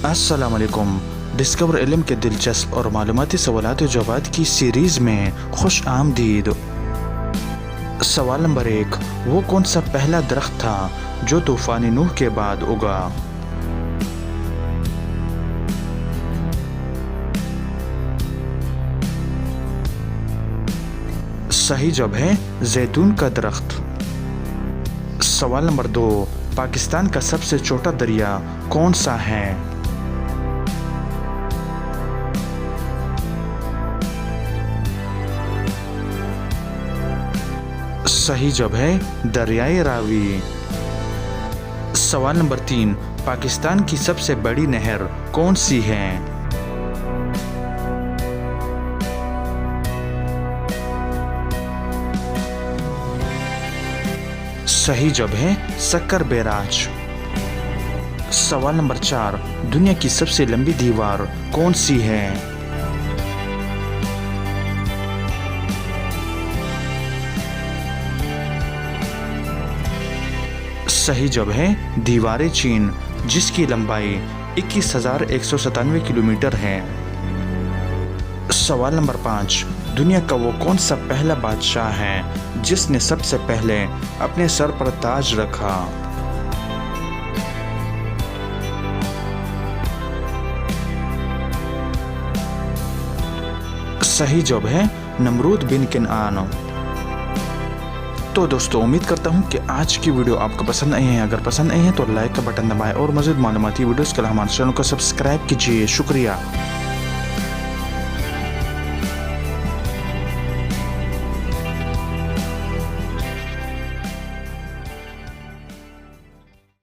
अस्सलाम वालेकुम। डिस्कवर इल्म के दिलचस्प और मालूमाती सवालात और जवाब की सीरीज़ में खुश आमदीद। सवाल नंबर 1, वो कौन सा पहला दरख्त था जो तूफ़ान नूह के बाद उगा? सही जवाब है जैतून का दरख्त। सवाल नंबर 2, पाकिस्तान का सबसे छोटा दरिया कौन सा है? सही जवाब है दरियाए रावी। सवाल नंबर 3, पाकिस्तान की सबसे बड़ी नहर कौन सी है? सही जवाब है सक्कर बैराज। सवाल नंबर 4, दुनिया की सबसे लंबी दीवार कौन सी है? सही जवाब है दीवारे चीन, जिसकी लंबाई 21,197 किलोमीटर है। सवाल नंबर 5, दुनिया का वो कौन सा पहला बादशाह है जिसने सबसे पहले अपने सर पर ताज रखा? सही जवाब है नमरूद बिन किनआन। तो दोस्तों, उम्मीद करता हूँ कि आज की वीडियो आपको पसंद आई है। अगर पसंद आई है तो लाइक का बटन दबाएं और मज़ीद मालूमाती वीडियोस के लिए हमारे चैनल को सब्सक्राइब कीजिए। शुक्रिया।